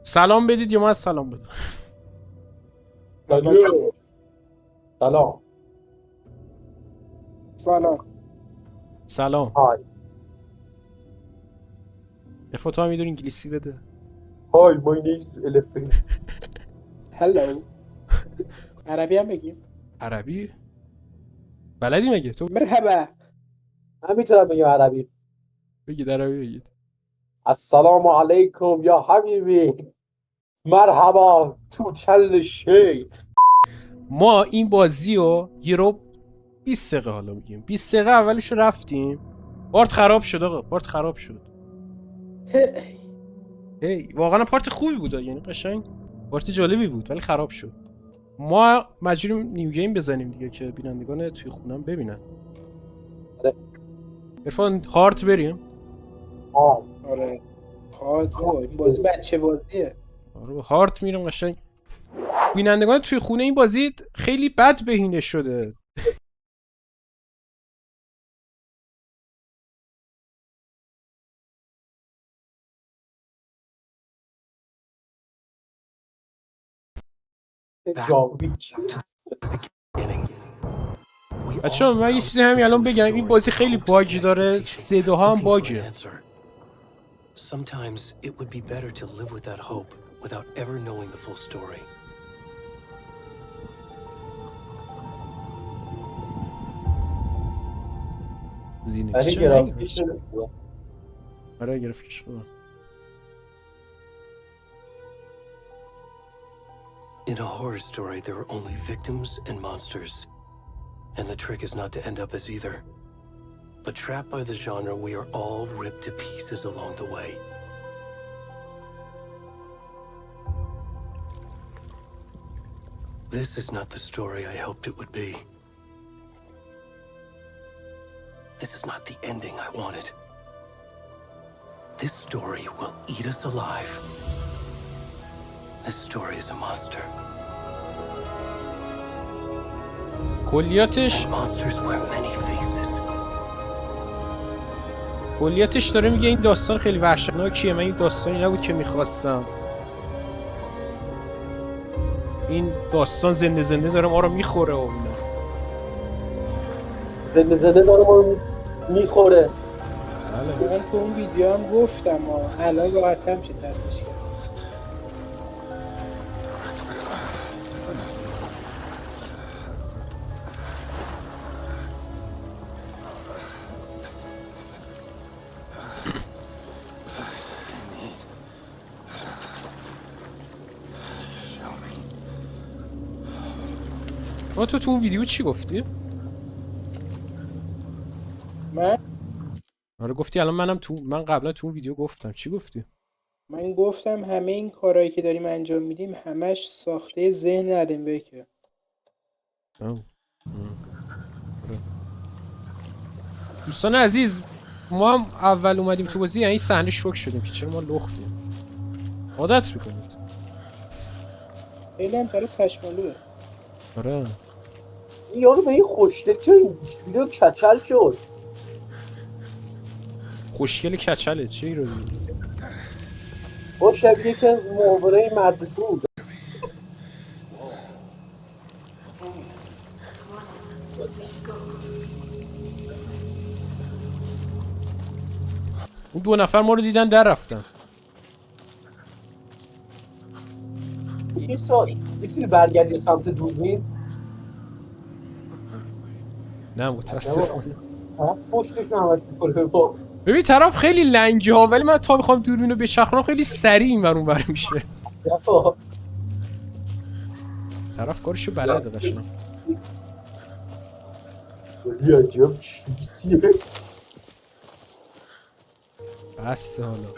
سلام بدید یا من سلام بدم؟ سلام. سلام. های. افا تو هم میدونی انگلیسی بده. های my name is elephant. هلو. عربی هم بگیم. عربی؟ بلدی مگه تو؟ مرحبا. من میتونم بگم عربی. بگید عربی بگید. السلام علیکم یا حبیبی. مرحبا تو کل شی. ما این بازی رو یه رو 20 دقیقه حالا میگیم 20 دقیقه اولش رفتیم. پارت خراب شد آقا، پارت خراب شد. هی واقعا پارت خوبی بود، یعنی قشنگ پارت جالبی بود ولی خراب شد. ما مجبوریم نیو گیم بزنیم دیگه که بینندگان توی خونم ببینن. عرفان هارت بریم. آره. این بازی بچه بازیه. آره هارت میرم قشنگ. بینندگان توی خونه این بازی خیلی بد بهینه شده. بچه‌ها من یه چیزی همین الان بگم، این بازی خیلی باگ داره، صداها هم باگه. Sometimes it would be better to live with that hope without ever knowing the full story. زینکس گرافیکش آره گرافیکش خوبه. In a horror story, there are only victims and monsters. And the trick is not to end up as either. But trapped by the genre, we are all ripped to pieces along the way. This is not the story I hoped it would be. This is not the ending I wanted. This story will eat us alive. This story is a monster. کلیاتش And monsters wear many faces. کلیاتش داره میگه این داستان خیلی وحشتناکیه، من این داستانی نبود که میخواستم. این داستان زنده زنده داره ما رو میخوره و اینا. زنده زنده داره ما رو میخوره. بله. من تو اون ویدیو هم گفتم الان راحت هم چه ترسش کرد. ما تو اون ویدیو چی گفتی؟ من گفتی الان من قبلا تو اون ویدیو گفتم. چی گفتی؟ من گفتم همه این کارهایی که داریم انجام میدیم همش ساخته ذهن آلن ویکه. دوستان عزیز، ما هم اول اومدیم تو بازی یعنی صحنه شوک شدیم که چرا ما لختیم. عادت میکنید. خیلی هم برای پشمالوه. آره این یارو به این خوشگل چرا این ویدیو کچل شد؟ خوشگل کچله چی رو میگی؟ با شبیه یکی از محاوره مدرسه بود. اون دو نفر ما رو دیدن در رفتن. یه سال میتونی برگردی سمت دوربین؟ نه متاسفانه. پشتش نمت میکنه با ببین طرف خیلی لنگه ها، ولی من تا بخوام دوربینو بچرخونم خیلی سریع این ور اون ور میشه. طرف کارشو بلده قشنگ. ولی عجب چیزیه. بس حالا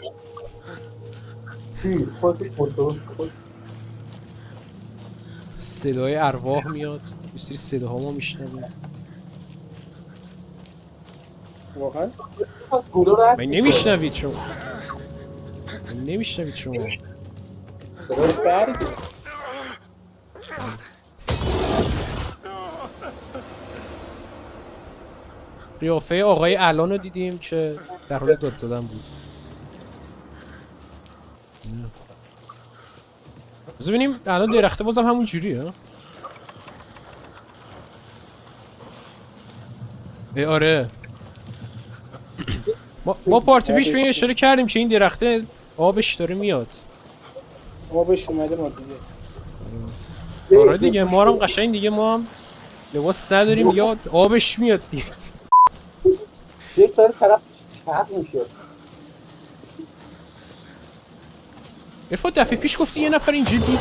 صدای ارواح میاد، یه سری صداها ما میشنویم. واقعا من نمیشنوید شما. من نمیشنوید شما. صدای برگ. قیافه آقای الان رو دیدیم که در حال داد زدن بود. بذار ببینیم الان درخته بازم همون جوریه. آره ما پارتی پیش به این اشاره کردیم که این درخته آبش داره میاد. آبش اومده ما دیگه. آره دیگه ما هم قشنگ دیگه ما هم لباس نداریم یا آبش میاد دیگه. یک داره طرف چپ میشه. ارفان دفعه پیش گفتی یه نفر اینجا دیدی.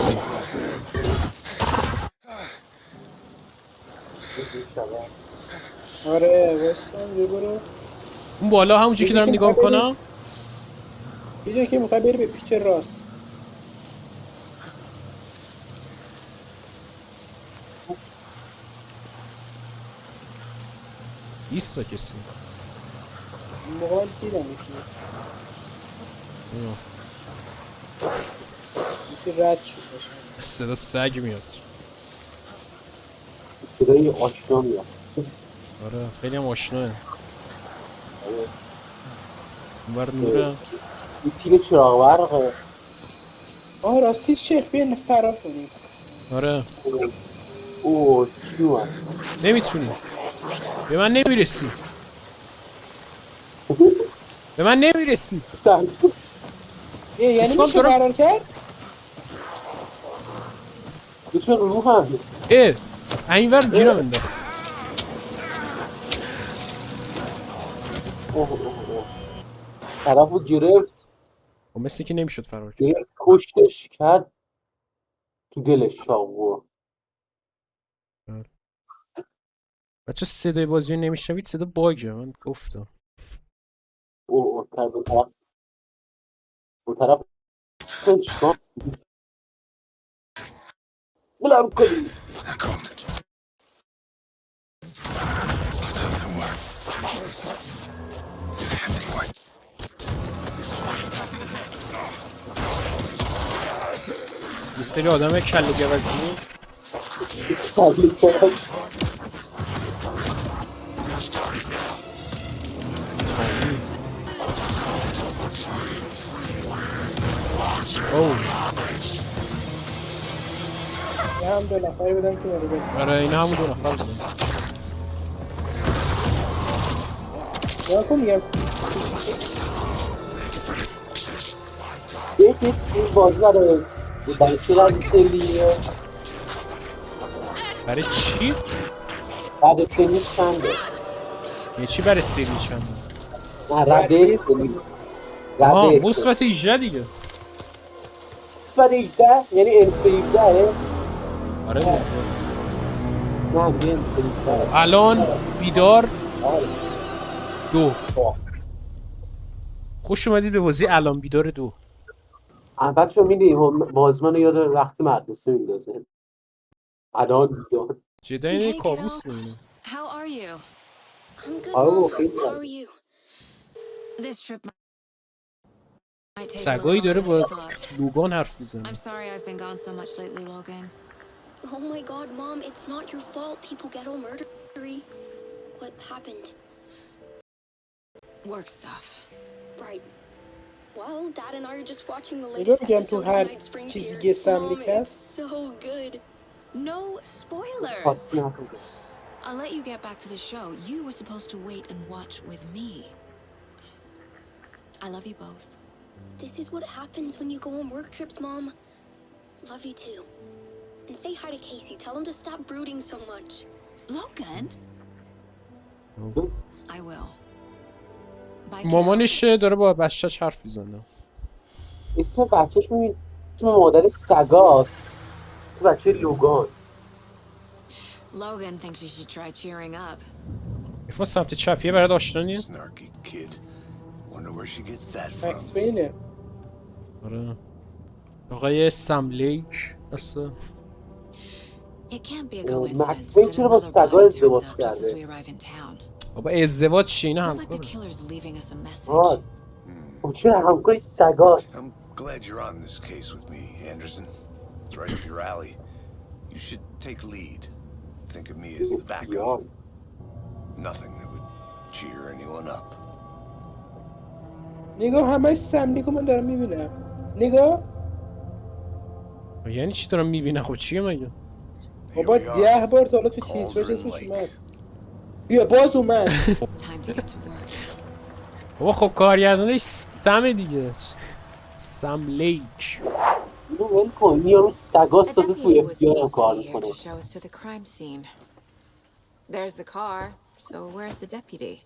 آره واسم یه برو اون بالا همونجایی که دارم نگاه میکنم. یه جایی که میخوای بری به پیچ راست. ایستا کسی این موقع دیدم یکی رد شد باشه. صدا سگ میاد. صدای آشنا میاد. آره خیلی هم آشناه. اونور نوره. این تیر چراغ برقه. آه راستی شیخ بیان فرار کنیم. آره اوه چی اومد؟ نمیتونی به من نمیرسی. به من نمیرسی. سن یعنی اسمم میشه دارم. فرار کرد؟ دوچه رو هم اینور گیرم انداخت. اوه طرف رو گرفت. خب مثل که نمیشد فرار کرد. گرفت کشتش کرد تو دلش چاقو. بچه صدای بازی رو نمیشنوید صدا باگه من گفتم. اوه طرف چیکار بلم کنی. یه سری آدم کله گوزی. یه هم 2 نفری بودن که منو بزن. آره این همون 2 نفر بودن. یا کن میگم یک چیز بازی داره برای چی رد سلیه؟ برای چی؟ رد سلی چنده؟ یه چی برای سری چنده؟ نه رده سلی آها رده مثبت 18 دیگه. مثبت 18 یعنی انس 17 آره دیگه. نه میگه انس 17 الان بیدار آره 2. خوش اومدید به بازی الان بیدار 2. اول شو میدی بازمان یاد وقتی مدرسه میندازه الان بیدار. جدا این کابوس میبینم. How are you? I'm good, آره Mom. خیلی How are you? This trip might take a سگایی little داره longer than I با thought. لوگان حرف میزنه. I'm sorry I've been gone so much lately, Logan. Oh my god, Mom, it's not your fault people get all murdery. What happened? Work stuff. Right. Well, Dad and I are just watching the نگاه latest میگم تو episode of هر Night Springs چیزی here. که Mom, سملیک it's هست so good. No spoilers. خاصی نکنه. I'll let you get back to the show. You were supposed to wait and watch with me. I love you both. This is what happens when you go on work trips, Mom. Love you too. And say hi to Casey. Tell him to stop brooding so much. Logan? I will. Bye, kiddo. مامانش داره با بچه‌ش حرف میزنه. اسم بچهش میبین اسم مادر سگاست. اسم بچه لوگان. Logan thinks you should try cheering up. افراد سمت چپیه برات آشنا نیست؟ Snarky kid. Wonder where she gets that from. مکس فینه. آره. آقای سملیک اصلا. It can't be a Oh, coincidence Max Payne that چرا با another سگا body ازدواج turns up just as کرده؟ we arrive in town. بابا ازدواج چیه اینا Feels like the همکاره. killer's leaving us a message. آه خب چرا همکاری سگاست؟ I'm glad you're on this case with me, Anderson. It's right up your alley. You should take lead. Think of me as the backup. Nothing that would cheer anyone up. نگاه همش سملیکو من دارم میبینم. نگاه یعنی چی دارم میبینم؟ خب چیه مگه؟ بابا 10 بار تا حالا تو تیتراژ اسمش اومد. بیا باز اومد. Time to get to work. بابا خب کارگردانش سم دیگه. سم لیک. اینو ول کن، این یارو سگاست A داده توی deputy was افتیار هم supposed to کار be here میکنه. to show us to the crime scene. There's the car, so where's the deputy?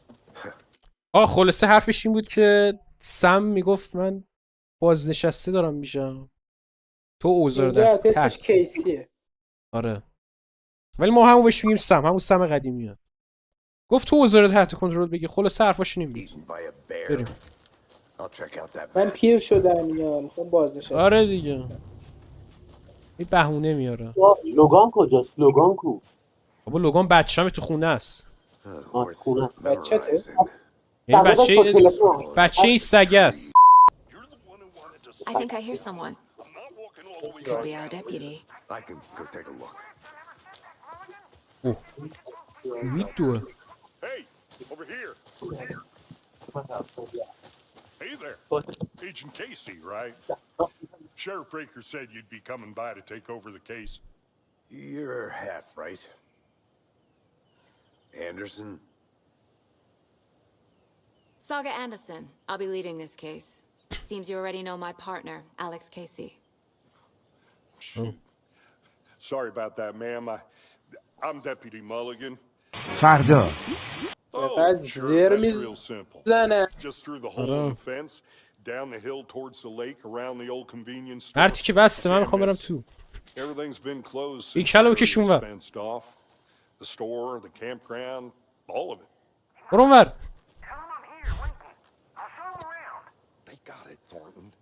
خلاصه حرفش این بود که سم میگفت من بازنشسته دارم میشم. تو اوزار اینجا دست اسمش تک. کیسیه. آره. ولی ما همون بهش میگیم سم، همون سم قدیمیه. گفت تو اوزار تحت کنترل بگی. خلاصه حرفاش این بود. Eaten by a bear. بریم. I'll check out that من map. پیر شدم اینا میخوام بازنشستم. آره دیگه. این بهونه میاره. لوگان کجاست؟ لوگان کو؟ بابا لوگان بچه‌مه تو خونه است. آه، Worth خونه. memorizing. یعنی سگا داشت با تلفن. بچه این سگه است. I think I hear someone. Could be our deputy. I can go take a look. میدوه. Hey, over here. Hey there. Agent Casey, right? Sheriff Breaker said you'd be coming by to take over the case. You're half right. Anderson? Saga Anderson. I'll be leading this case. Seems you already know my partner, Alex Casey. Sorry about that, ma'am. I'm Deputy Mulligan. فردا Oh, That's sure, very that's real simple. میزنه. Just through the hole in the fence, down the hill towards the lake, around the old convenience store. هرچی که بسته من میخوام برم تو. Everything's been closed این since کلو the بکشون area ور. was fenced off. The store, the campground, all of it. برو اونور. They got it, Thornton.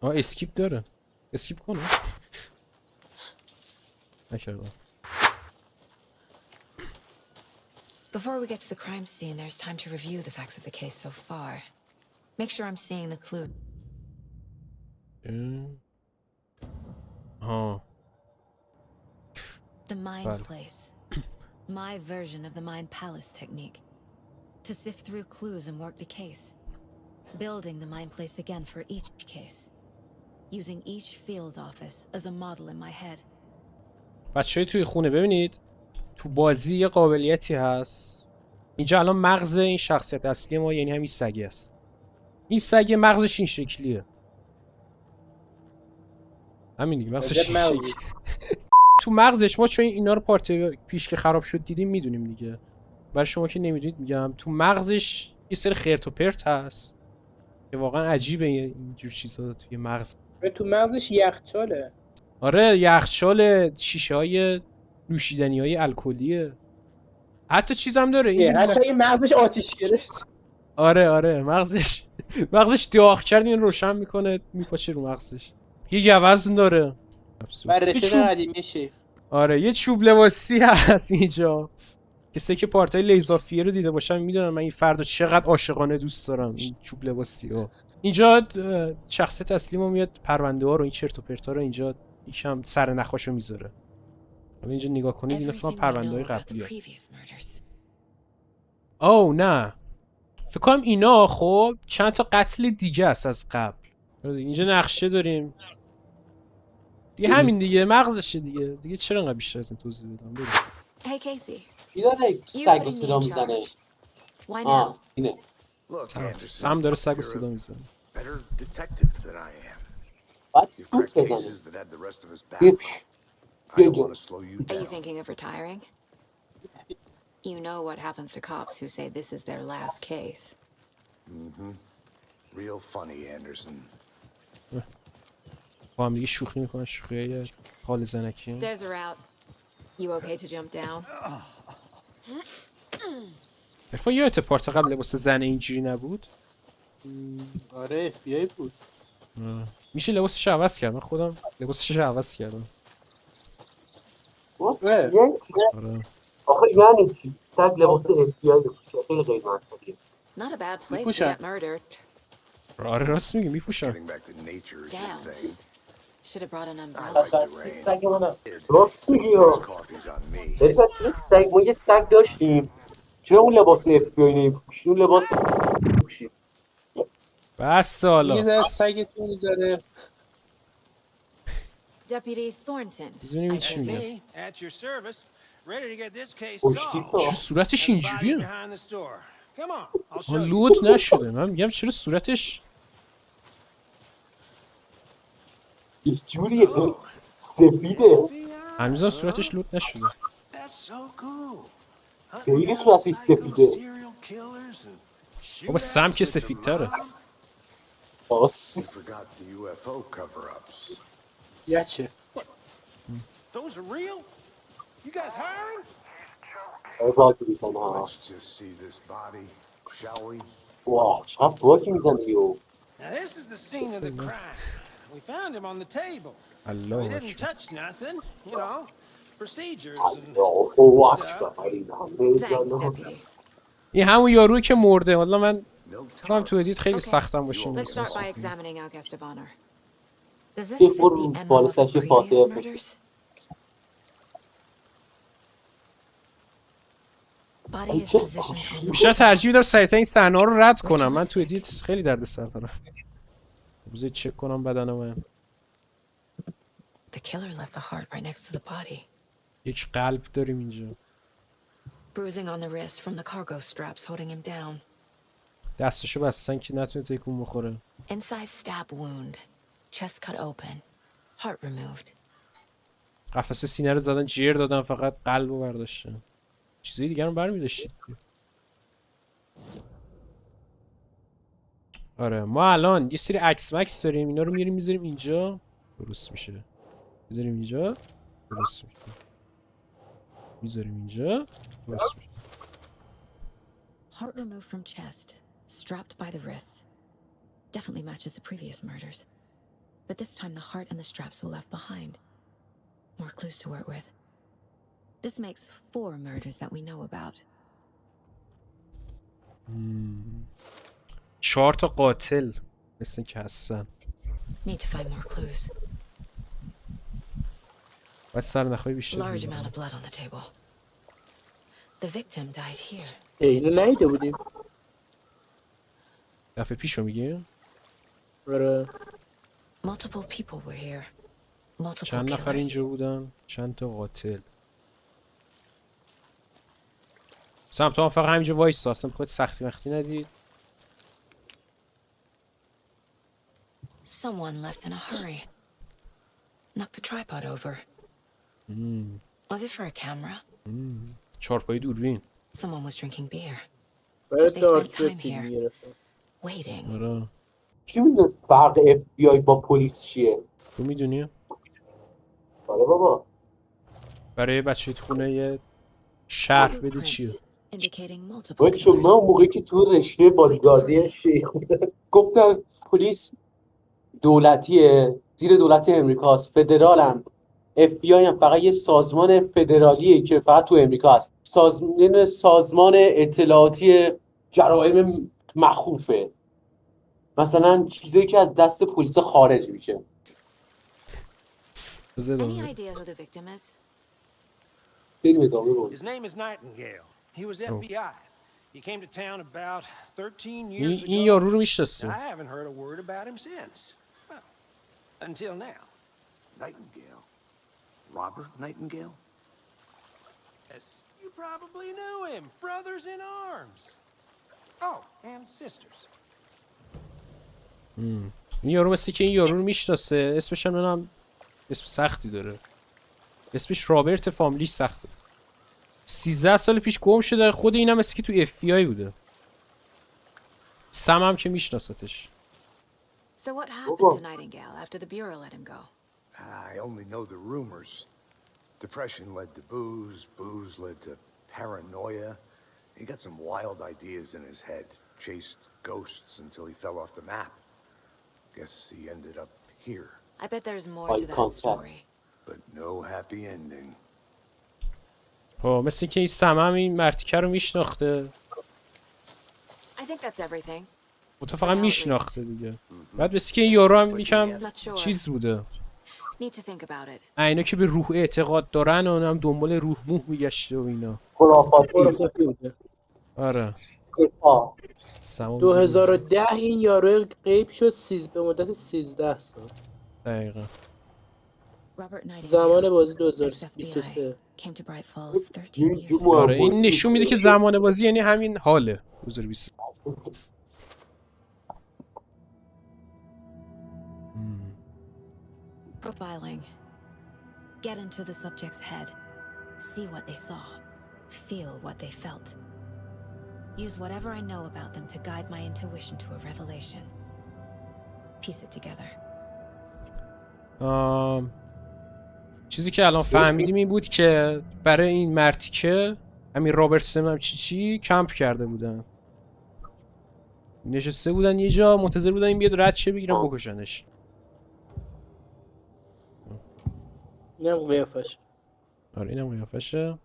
اسکیپ داره. اسکیپ کنه. نکردم. Before we get to the crime scene, there's time to review the facts of the case so far. Make sure I'm seeing the clue. The Mind Vale. Place. My version of the Mind Palace technique. To sift through clues and work the case. Building the Mind Place again for each case. Using each field office as a model in my head. بچه‌های توی خونه ببینید تو بازی یه قابلیتی هست. اینجا الان مغز این شخصیت اصلی ما یعنی همین سگه است. این سگه مغزش این شکلیه. همین دیگه مغزش این شکلیه. تو مغزش ما چون اینا رو پارت پیش که خراب شد دیدیم میدونیم دیگه. برای شما که نمیدونید میگم تو مغزش یه سری خرت و پرت هست که واقعا عجیبه اینجور چیزا توی مغز. تو مغزش یخچاله. آره یخچال، شیشه های نوشیدنی های الکلیه. حتی چیزم داره این حتی این مغزش آتیش گرفت. آره مغزش داغ کرد این روشن میکنه میپاچه رو مغزش. یه گوزن داره. بر رفیق قدیمی شیخ. آره یه چوب لباسی هست اینجا. کسی که پارتای لیزافیه رو دیده باشن میدونن من این فردا چقدر عاشقانه دوست دارم این چوب لباسی ها. اینجا شخصیت اصلی ما میاد پرونده ها رو این چرت و پرتا رو اینجا یکم سر نخاشو میذاره. حالا اینجا نگاه کنید اینا فقط پرونده های قبلیه. اوه نه فکر کنم اینا خب چند تا قتل دیگه است از قبل. اینجا نقشه داریم دیگه همین دیگه مغزشه دیگه چرا انقدر بیشتر از این توضیح بدم. بریم. Hey Casey, کی داره سگ رو صدا میزنه؟ why now? اینه. Look, Anderson, سم داره سگ رو you're صدا a میزنه. better detective than I am. باید You've سوت cracked بزنه. cases that had the rest of us بیا baffled. پیش. I don't want to slow you Are you down. thinking of retiring? You know what happens to cops who say this is their last case. Real funny, Anderson. با هم دیگه شوخی میکنن شوخیای حال زنکی. Stairs are out. You okay to jump down? عرفان یادت پارت قبل لباس زن اینجوری نبود؟ آره FBI بود. میشه لباسش عوض کرد. من خودم لباسش عوض کردم. آره. آخه یعنی چی؟ سگ لباس FBI بپوشه خیلی غیر منطقیه. Not a bad place to get murdered. آره راست میگی میپوشن. Getting back to nature is your Damn. thing. Should have brought an I umbrella. like the rain. سگ منم. راست میگی ها. Coffee's on me. ببین چرا سگ ما یه سگ داشتیم. چرا اون لباس FBI نمیپوشیم؟ اون لباس پوشیم. بس یه حالا. ذره سگتون میذاره. Deputy Thornton. بزنیم I چی guess میگه. At your service, ready to get this case خوشتی solved. تو چرا صورتش اینجوریه؟ Behind the store. Come on, I'll show you. لود نشده. من میگم چرا صورتش یه جوریه سفیده. هنوزم صورتش لود نشده. That's so cool. خیلی صورتش سفیده. بابا سم که سفیدتره. آس You forgot the UFO cover-ups. یا چه؟ Those are real? You guys hiring? باکی میزنه ها. Let's just see this body, shall we? واه چقدر باکی میزنه یو. Now this is the scene of the crime. We found him on the table. We الله didn't touch nothing, you know. Procedures and اوه stuff. Thanks, Deputy. این همون یارویی که مرده. والا من No تو هم تو ادیت خیلی Okay. سختم باشه. Let's start by examining our guest of honor. Does this یه fit the برو MO بالا of the سرش previous فاتحه murders? Body is positioned on بیشتر ترجیح میدم سریعتر این صحنه رو رد کنم. من تو ادیت خیلی درد سر دارم. بذار چک کنم بدن من. The killer left the heart right next to the body. یک قلب داریم اینجا. Bruising on the wrist from the cargo straps holding him down. دستشو بستن که نتونه تکون بخوره. Inside stab wound. Chest cut open. Heart removed. قفسه سینه رو زدن جیر دادن فقط قلب رو برداشتن. چیزای دیگر رو برمی‌داشتید. آره ما الان یه سری عکس مکس داریم. اینا رو میاریم میذاریم اینجا. درست میشه. میذاریم اینجا. درست میشه. میذاریم اینجا. درست میشه. Heart removed from chest. Strapped by the wrists. Definitely matches the previous murders. But this time the heart and the straps were left behind. More clues to work with. This makes 4 murders that we know about. 4 تا قاتل مثل که هستن. Need to find more clues. باید سرنخهای بیشتر Large بگیرم. amount of blood on the table. The victim died here. اینو نیده بودیم. دفعه پیشو میگی؟ آره. Multiple people were here. Multiple چند نفر killers. اینجا بودن؟ چند تا قاتل. سم تو هم فقط همینجا وایسا. اصلا خود سختی مختی ندید. Someone left in a hurry. Knocked the tripod over. Was it for a camera? چارپای دوربین. Someone was drinking beer. برای They دارک spent time وب فیلم here. گرفتم. Waiting. آره. چی میدونه فرق FBI با پلیس چیه؟ تو میدونی؟ آره بابا. برای بچه تو خونه یه شرح بده چیه؟ Indicating multiple باید شما killers. اون موقعی که تو رشته بادیگاردی شیخ بودن گفتن پلیس دولتیه زیر دولت امریکاست فدرالن FBI هم فقط یه سازمان فدرالیه که فقط تو امریکا هست سازمان اطلاعاتی جرائم مخوفه مثلا چیزایی که از دست پلیس خارج میشه Any idea who the victim is? بریم ادامه بود His name is Nightingale. He was FBI. He came to town about 13 years این ago. یارو رو میشناسیم. I haven't heard a word about him since. Well, until now. Nightingale. Robert Nightingale? Yes, you probably knew him. Brothers in arms. Oh, and sisters. این یارو مثل که این یارو رو میشناسه. اسمش هم نمیدونم اسم سختی داره. اسمش رابرت فامیلیش سخته. 13 سال پیش گم شده. خود اینم مثل که تو FBI بوده. سم هم که میشناستش. So what happened to Nightingale after the Bureau let him go? I only know the rumors. Depression led to booze, booze led to paranoia. He got some wild ideas in his head, chased ghosts until he fell off the map. Guess he ended up here, I bet there's more Eye to that contact. story. but no happy ending. مثل که این سم هم این مرتیکه رو میشناخته. I think that's everything. تو فقط میشناخته دیگه. بعد مثل که این یارو هم یکم چیز بوده. Need to think about it. اینا که به روح اعتقاد دارن و هم دنبال روح موح میگشته و اینا. خرافاتی بوده. آره. آه. 2010 این یارو غیب شد به مدت 13 سال. دقیقا. Robert زمان Nightingale, بازی ex-FBI, 2023. came to Bright Falls 13 years ago. آره این نشون میده که زمان بازی یعنی همین حاله 2020. Profiling. Get into the subject's head. See what they saw. Feel what they felt. Use whatever I know about them to guide my intuition to a revelation. Piece it together. چیزی که الان فهمیدیم این بود که برای این مرتیکه همین رابرت نمیدونم چی کمپ کرده بودن، نشسته بودن یه جا منتظر بودن این بیاد رد شه بگیرن بکشنش. اینم قیافش. آره اینم قیافشه.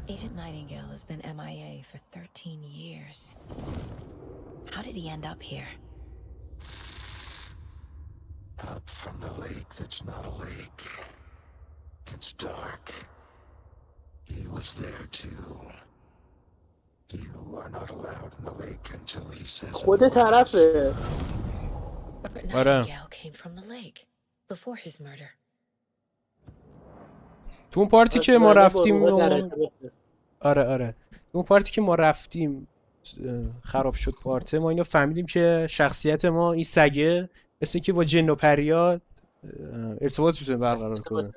Agent Nightingale has been MIA for 13 years. How did he end up here? Up from the lake that's not a lake. It's dark. He was there too. You are not allowed in the lake until he says خود طرفه. Robert آره. Nightingale came from the lake before his murder. تو اون پارتی که ما رفتیم آره. آره اون پارتی که ما رفتیم خراب شد پارته، ما اینو فهمیدیم که شخصیت ما این سگه مثل که با جن و پریا ارتباط میتونه برقرار کنه.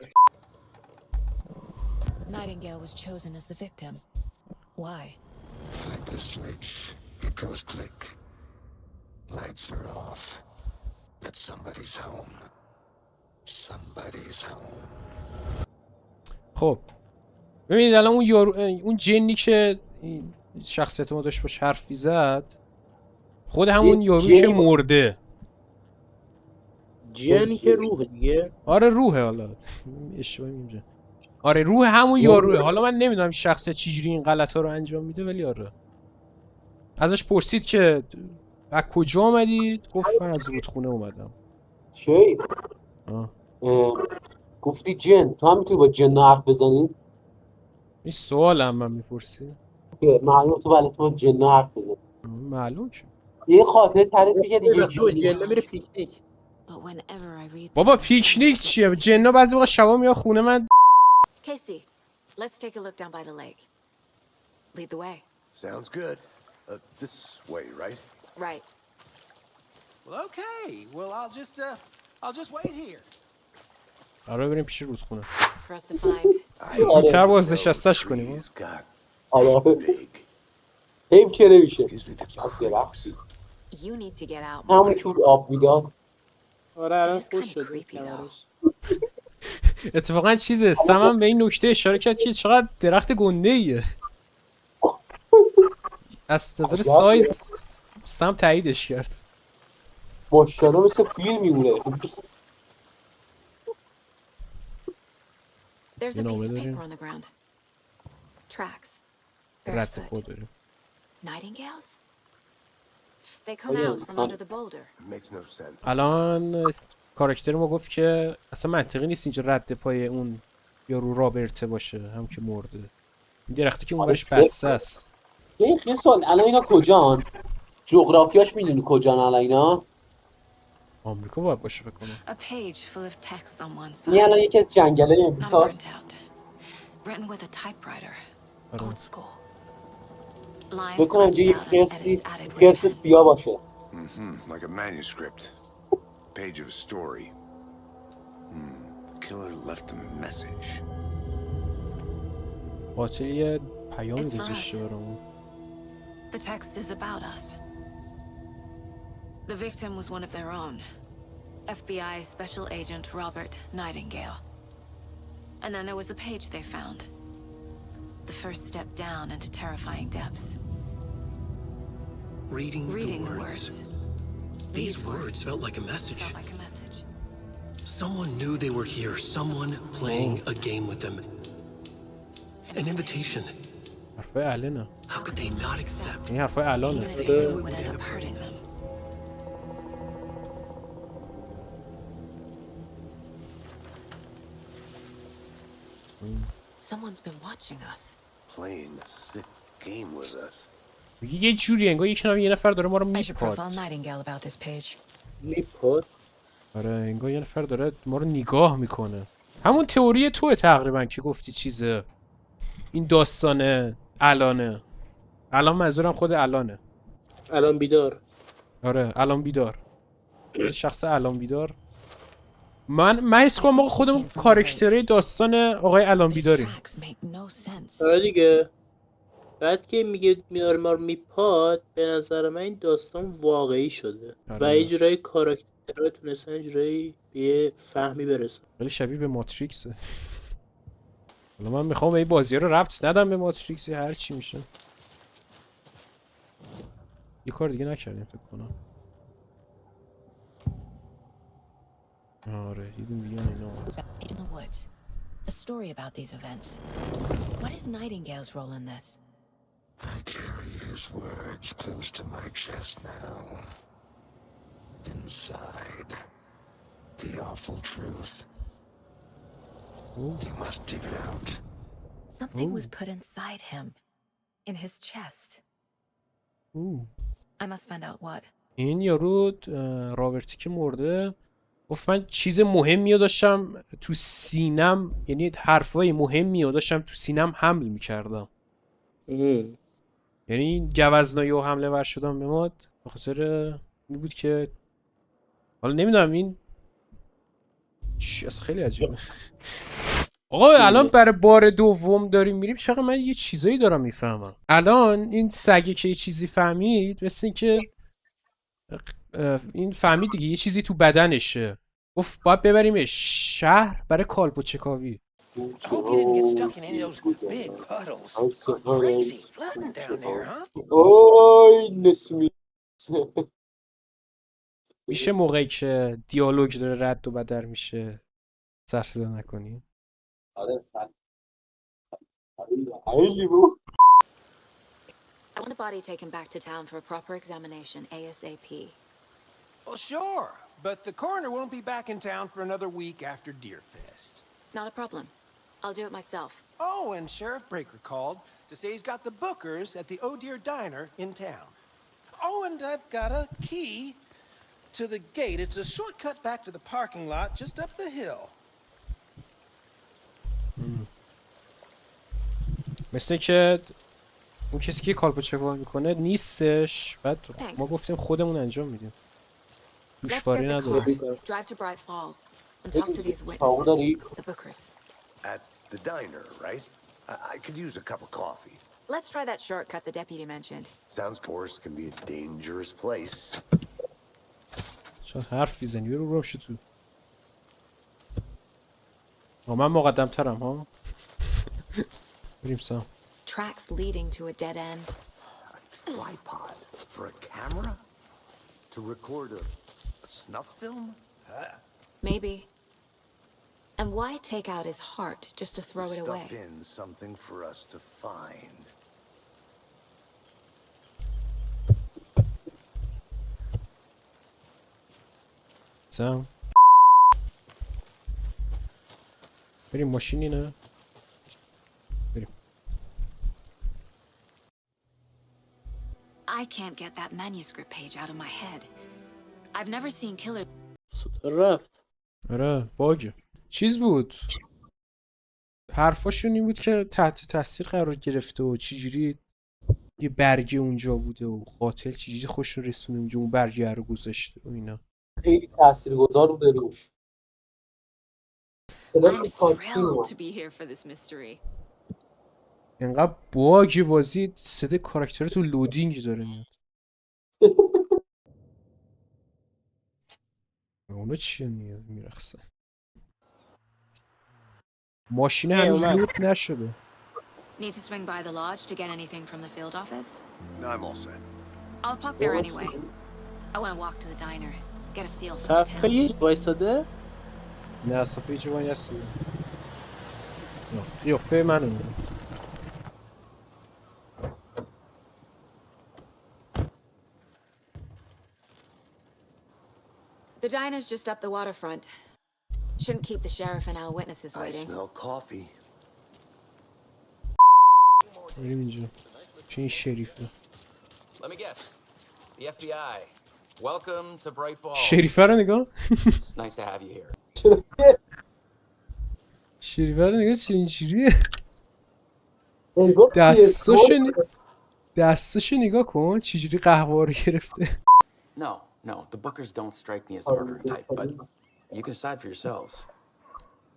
Nightingale was chosen as the victim. Why? Flip the switch. It goes click. Lights are off. But somebody's home. Somebody's home. خب ببینید الان اون اون جنی که شخصیت ما داشت باش حرفی زد خود همون یارویی که مرده. جنی که روح دیگه. آره روحه. حالا اشتباهی اینجا. آره روح همون یاروه. حالا من نمیدونم شخصیت چجوری این غلطا رو انجام میده ولی آره. ازش پرسید که از کجا آمدید؟ گفت من از رودخونه اومدم. چی؟ گفتی جن، تو هم میتونی با جن حرف بزنی؟ این سوالم من میپرسی؟ معلومه تو بلد با جن حرف بزنی. معلوم شد. یه خاطره تعریف بگه دیگه. جن میره پیکنیک. بابا پیکنیک چیه؟ جنا بعضی وقت شبا میاد خونه من. Casey, let's take a look down by the lake. Lead the way. Sounds good. This way, right? Right. Well, okay. Well, I'll just wait here. آره بریم پیش رودخونه. It's for us to find. زودتر بازنشستش کنیم. He's got آره big. حیف که نمیشه. Gives me the creeps. You need to get out. همون چور آب میداد. آره الان خوش شد. اتفاقا چیزه سمم به این نکته اشاره کرد که چقدر درخت گنده ایه. از نظر سایز سم تاییدش کرد. ماشاءالله مثل فیلم میمونه. There's a piece of paper on the ground. Tracks. رد Barefoot. خود داریم. Nightingales? They come out from under the boulder. Makes no sense. الان کاراکتر ما گفت که اصلا منطقی نیست اینجا رد پای اون یارو رابرته باشه هم که مرده. این درختی که اونورش بسته است. یه سوال الان اینا کجان؟ جغرافیاش میدونی کجان الان اینا؟ آمریکا باید باشه فکر کنم. A page full of text on one side. این الان یکی از جنگلای Not امریکاست. burnt out. Written with a typewriter. آره. Old school. Lines بکنم scratched یه out and edits added with خرس pen. سیاه باشه. Like a manuscript. Page of a story. The killer left a message. قاتل یه پیام It's for گذاشته us. برامون. The text is about us. The victim was one of their own. FBI Special Agent Robert Nightingale. And then there was the page they found. The first step down into terrifying depths. Reading the words. These words felt like a message. Felt like a message. Someone knew they were here. Someone playing a game with them. An invitation. حرفای الانه. How could they not accept? این حرفای Even الانه. if they knew it would end up hurting them. Someone's been watching us. Playing a sick game with us. میگه یه جوری انگار یه نفر داره ما رو I should میپاد. profile Nightingale about this page. میپاد. آره انگار یه نفر داره ما رو نگاه میکنه. همون تئوری توه تقریبا که گفتی چیزه. این داستانه الانه. الان منظورم خود الانه. الان بیدار. آره الان بیدار. شخص الان بیدار. من حس کنم ما خودمون کاراکتره داستان آقای الان بیداریم. آره دیگه. بعد که میگه میاره ما رو میپاد، به نظر من این داستان واقعی شده و آره. یه جورایی کاراکترها تونستن یه جورایی به یه فهمی برسن. خیلی شبیه به ماتریکسه. حالا من میخوام این بازی رو ربط ندم به ماتریکس هر چی میشه. یه کار دیگه نکردیم فکر کنم. آره یه دون دیگه اینا. In the woods. A story about these events. What is Nightingale's role in this? I carry his words close to my chest now. Inside, the awful truth. Ooh. You must dig it out. Something was put inside him. In his chest. I must find out what. این یارو رابرتی که مرده گفت من چیز مهمی رو داشتم تو سینم، یعنی حرفای مهمی رو داشتم تو سینم حمل میکردم. یعنی این گوزنایی و حمله ور شدم به ماد به خاطر این بود که حالا نمیدونم این چی از خیلی عجیبه. آقا الان برای بار دوم داریم میریم، چقدر من یه چیزایی دارم میفهمم. الان این سگه که یه چیزی فهمید مثل این که این فهمید دیگه یه چیزی تو بدنشه، گفت باید ببریمش شهر برای کالبد چکاوی. I hope you didn't get stuck in any of those big puddles. Crazy flooding down there, huh? اوی نسمی. میشه موقعی که دیالوگ داره رد و بدل میشه سر صدا نکنی؟ آره خیلی بود. I want the body taken back to town for a proper examination ASAP. Well, sure, but the coroner won't be back in town for another week after Deerfest. Not a problem. I'll do it myself. Oh, and Sheriff Breaker called to say he's got the bookers at the Oh Dear Diner in town. Oh, and I've got a key to the gate. It's a shortcut back to the parking lot just up the hill. مثل که اون کسی که کالبد چکاوی میکنه نیستش، بعد ما گفتیم خودمون انجام میدیم. Let's get دوشواری the نداره. car, drive to Bright Falls, and talk to these witnesses, the bookers. At the diner, right? I could use a cup of coffee. Let's try that shortcut the deputy mentioned. Sounds course can be a dangerous place. چرا حرف میزنی؟ رو روش تو. من مقدم ترم ها. بریم سام. Tracks leading to a dead end. A tripod for a camera? To record a snuff film? Maybe. And why take out his heart just to throw it away? Stuff in something for us to find. سام. بریم ماشینی نه؟ بریم. I can't get that manuscript page out of my head. I've never seen killer. رفت. آره باگه. چیز بود. حرفاشون این بود که تحت تاثیر قرار گرفته و چجوری یه برگی اونجا بوده و قاتل چجوری خوش رو رسونه اونجا اون برگی رو گذاشته و اینا. خیلی تاثیرگذار بوده روش. I'm thrilled to be here for this mystery. انقدر باگ بازی صدای کاراکتر تو لودینگ داره میاد. اونا چیه میرخصن؟ ماشین هنوز لود نشده. Need to swing by the lodge to get anything from the field office? I'm all set. I'll park there anyway. I want to walk to the diner, get a feel for the صفحه town. یه وایساده؟ نه صفحه هیچ جوانی هستی. قیافه منو. The diner's just up the waterfront. Shouldn't keep the sheriff and our witnesses I waiting. smell coffee. بریم اینجا. چه این شریفه؟ Let me guess. The FBI. Welcome to Bright Falls. شریفه رو نگاه. It's nice to have you here. شریفه رو نگاه چه اینجوریه. انگار دستاشو نگاه کن چجوری قهوه رو گرفته. No, the Bookers don't strike me as the murdering type, but you can decide for yourselves.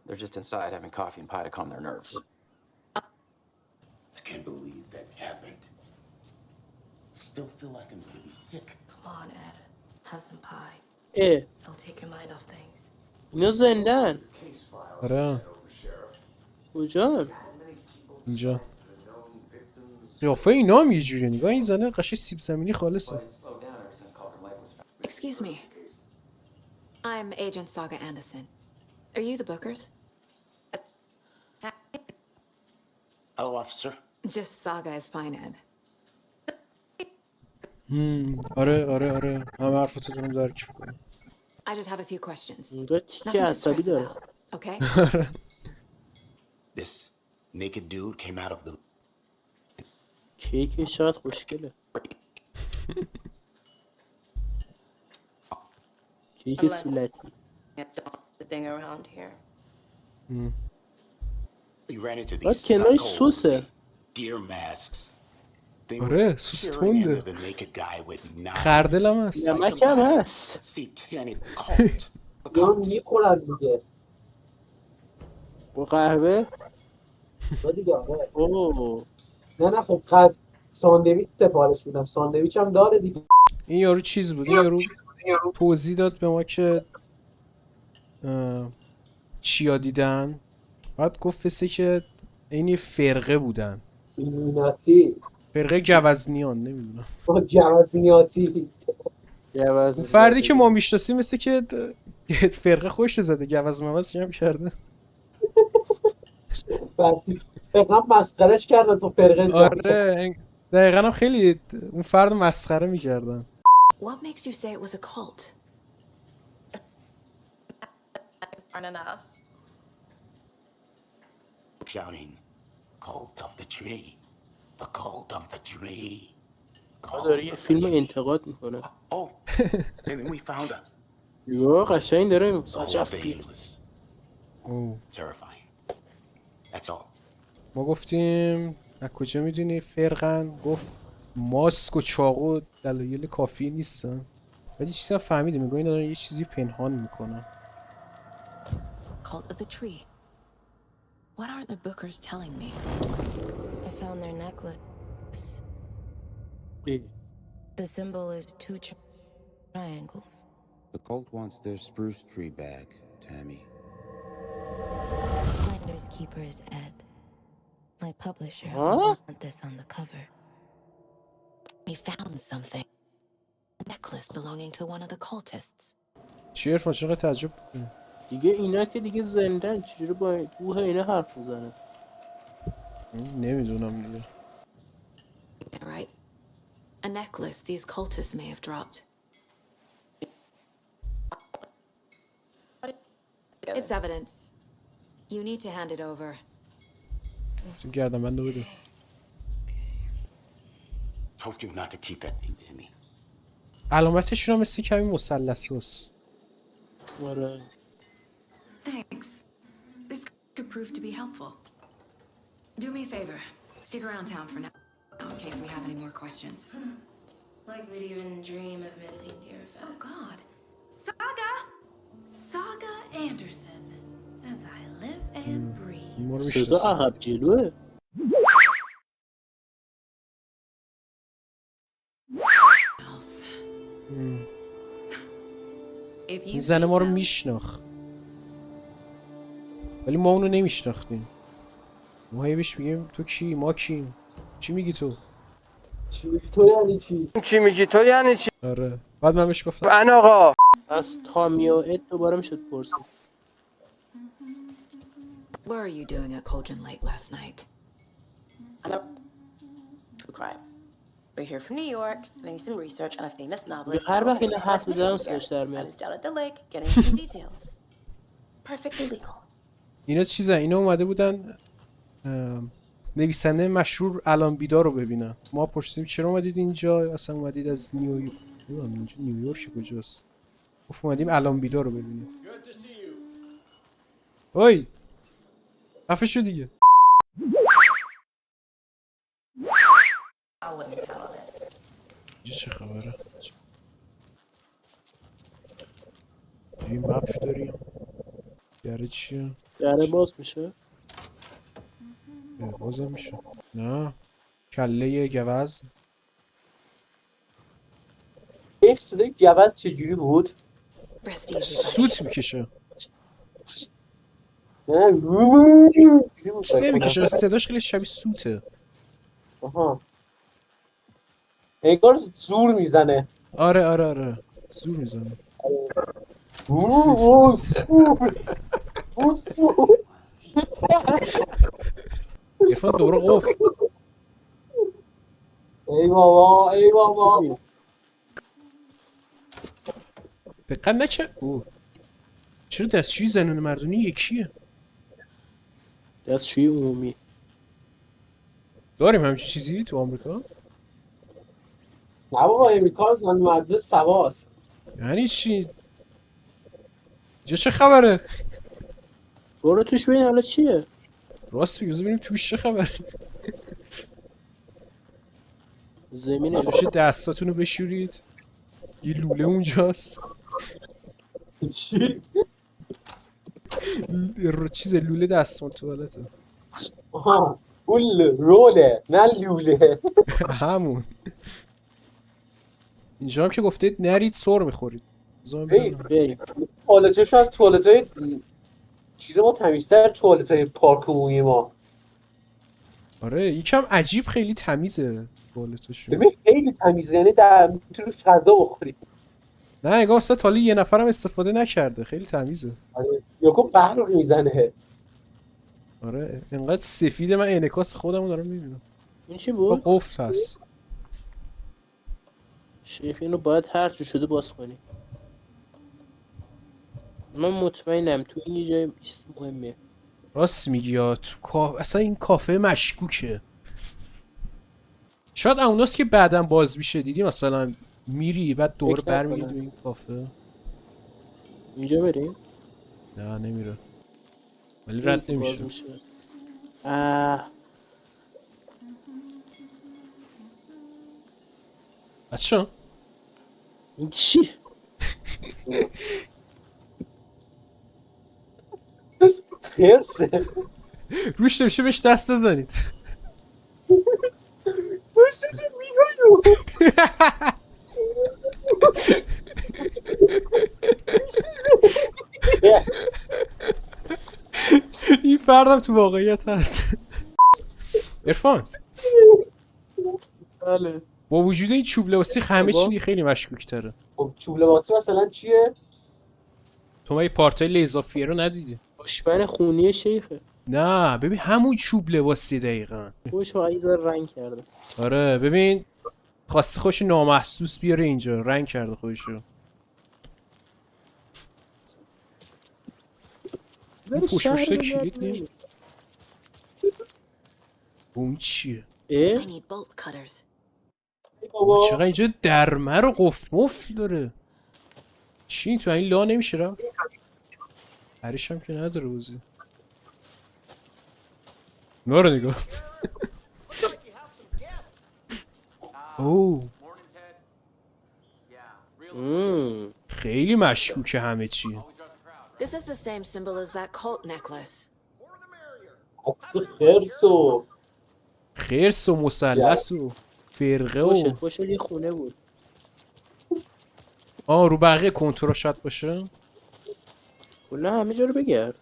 They're just inside having coffee and pie to calm their nerves. I can't believe that happened. I still feel like I'm gonna be sick. Come on, Ed. Have some pie. It'll take your mind off things. اینا زندن. آره. کجا؟ اینجا. قیافه اینا هم یه جوریه نگاه این زنه قشنگ سیب زمینی خالصه. Excuse me. I'm Agent Saga Anderson. Are you the Bookers? Hello, officer. Just Saga is fine, Ed. آره همه حرفتو دارم درک میکنم. I just have a few questions. اینجا Nothing چیکه to عصبی stress داره. about, okay? This naked dude came out of the... کیک شاید خوشگله. کیک صورتی. The thing around here. We ran into بعد these کنارش psychos, سوسه. deer masks. They آره were سوس peering تونده. into the naked guy with knives. خردل هم هست. نمک هم هست. Satanic cult. یا میخورن دیگه با قهوه؟ با دیگه آره. اوه. نه خب ساندویچ سفارش میدم ساندویچ هم داره دیگه. این یارو چیز بود این یارو توضیح داد به ما که چیا دیدن بعد گفت فسه که این فرقه بودن ایلومیناتی فرقه گوزنیان نمیدونم گوزنیاتی اون فردی که ما میشناسیم مثل که فرقه خوش زده گوز موز هم کرده فقط مسخرش کردن تو فرقه آره دقیقا هم خیلی اون فرد مسخره میکردن. What makes you say it was a cult? Aren't enough. Shouting, cult of the tree. The cult of the tree. داره یه فیلم انتقاد میکنه. Oh, and then we found out. یا قشنگ داره The whole thing was terrifying. That's all. ما گفتیم از کجا میدونی فرقن گفت ماسک و چاقو دلایل کافی نیستن ولی چیزی فهمیدیم میگه این دارن یه چیزی پنهان میکنن. Cult of the tree. What aren't the Bookers telling me? I found their necklace. The symbol is two triangles. The cult wants their spruce tree back, Tammy. Finders keepers, Ed. My publisher will want this on the cover. We found something. A necklace belonging to one of the cultists. چی عرفان چقدر تعجب بکنی؟ دیگه اینا که دیگه زندن چجوری با روح اینا حرف میزنه؟ نمیدونم دیگه. Right. A necklace these cultists may have dropped. It's evidence. You need to hand it over. تو گردم بنده بده. Told you not to keep that thing to me. علامتشون هم مثل کمی مثلث هست. آره. Thanks. This could prove to be helpful. Do me a favor. Stick around town for now, in case we have any more questions. Like we'd even dream of missing dear Fez. Oh God. Saga Anderson. As I live and breathe. صدا عقب جلوه. این زن ما رو میشناخت ولی ما اونو نمیشناختیم. ما هی بهش میگیم تو کی ما کیم چی میگی تو چی میگی تو یعنی چی چی میگی تو یعنی چی آره بعد من بهش گفتم ان آقا از تامی و اد دوباره میشد پرسید. What were you doing at Cauldron Lake last night? True crime. We're here from New York, doing some research on a famous novelist. هر وقت اینا حرف میزنم سرش در I میاد. was down at the lake getting some details. Perfectly legal. اینا چیزن اینا اومده بودن نویسنده مشهور الان بیدار رو ببینن. ما پرسیدیم چرا اومدید اینجا اصلا اومدید از نیویورک اینجا نیویورک کجاست؟ گفت اومدیم الان بیدار رو ببینیم. اوی خفه شو دیگه. اینجا چه خبره؟ یه مپ داریم. دره چیه؟ دره باز میشه؟ بازم میشه. نه کله گوز. این صدای گوز چجوری بود؟ سوت میکشه. نمیکشه، صداش خیلی شبیه سوته. آها انگار زور میزنه. آره زور میزنه. عرفان دوباره قفل. ای بابا ای بابا دقت نکرد. چرا دستشویی زنون مردونی یکیه؟ دستشویی عمومی داریم همچین چیزی تو آمریکا؟ نه بابا امریکا زن مرد سواست. یعنی چی؟ اینجا چه خبره؟ برو توش ببین حالا چیه؟ راست میگه ببینیم توش چه خبره. زمینه بشه دستاتونو بشورید. یه لوله اونجاست. چی؟ چیز لوله دستمال توالته. آها اون روله نه لوله. همون. اینجا هم که گفتید نرید سر میخورید. توالتش از توالتای چیز ما تمیزتر توالتای پارک عمومی ما. آره یکم عجیب خیلی تمیزه توالتشون. ببین خیلی تمیزه یعنی در میتونی غذا بخوری. نه انگار اصلا تا یه نفرم استفاده نکرده. خیلی تمیزه. آره یکو برق میزنه. آره انقدر سفیده من انعکاس خودمو دارم میبینم. این چی بود؟ قفل هست. شیخ اینو باید هر چی شده باز کنی. من مطمئنم تو این جای مهمه. راست میگی یا تو اصلا این کافه مشکوکه. شاید اوناست که بعدم باز میشه دیدی مثلا میری بعد دور برمیگردی این کافه. اینجا بریم؟ نه نمیره. ولی رد نمیشه. بچه این چی؟ خرسه. روش نمیشه بهش دست نزنید. این فردم تو واقعیت هست. عرفان بله با وجود این چوب لباسی همه چی خیلی مشکوک تره. خب چوب لباسی مثلا چیه؟ تو ما یه پارتای اضافیه رو ندیدی؟ دشمن خونی شیخه. نه ببین همون چوب لباسی دقیقا. خوش واقعا رنگ کرده. آره ببین خواسته خوش نامحسوس بیاره اینجا رنگ کرده خودشو. پشت کلید نیم. اون چیه؟ چقدر اینجا درمه رو قفل مفل داره. چی تو این لا نمیشه را؟ هریش هم که نداره بازی. نارو نگاه. اوه خیلی مشکوکه همه چی. This is the same symbol as that cult necklace. خرس و مثلث و فرقه و باشه یه خونه بود. رو بقیه کنترل شد باشه. نه همه جا رو بگرد.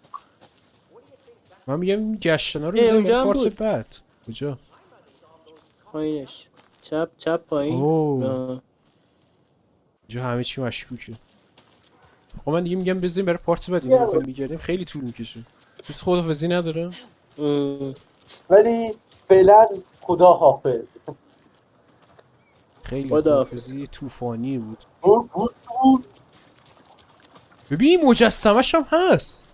من میگم این گشتنا رو بزنیم به پارت بعد. کجا؟ پایینش چپ پایین. اینجا همه چی مشکوکه. خب من دیگه میگم بزنیم برای پارت بعد اینو میگردیم خیلی طول میکشه. کسی خداحافظی نداره؟ ولی فعلا خدا حافظ. خیلی خداحافظی طوفانی بود. ببین مجسمش هم هست.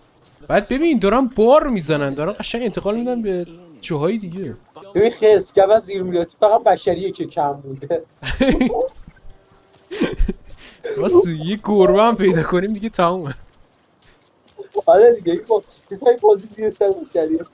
بعد ببین دارن بار میزنن دارن قشنگ انتقال میدن به جاهای دیگه. ببین خرس گوز ایلومیناتی فقط بشریه که کم بوده. واسه یه گربه هم پیدا کنیم دیگه تمومه. آره دیگه این بازی زیر سر کردیم.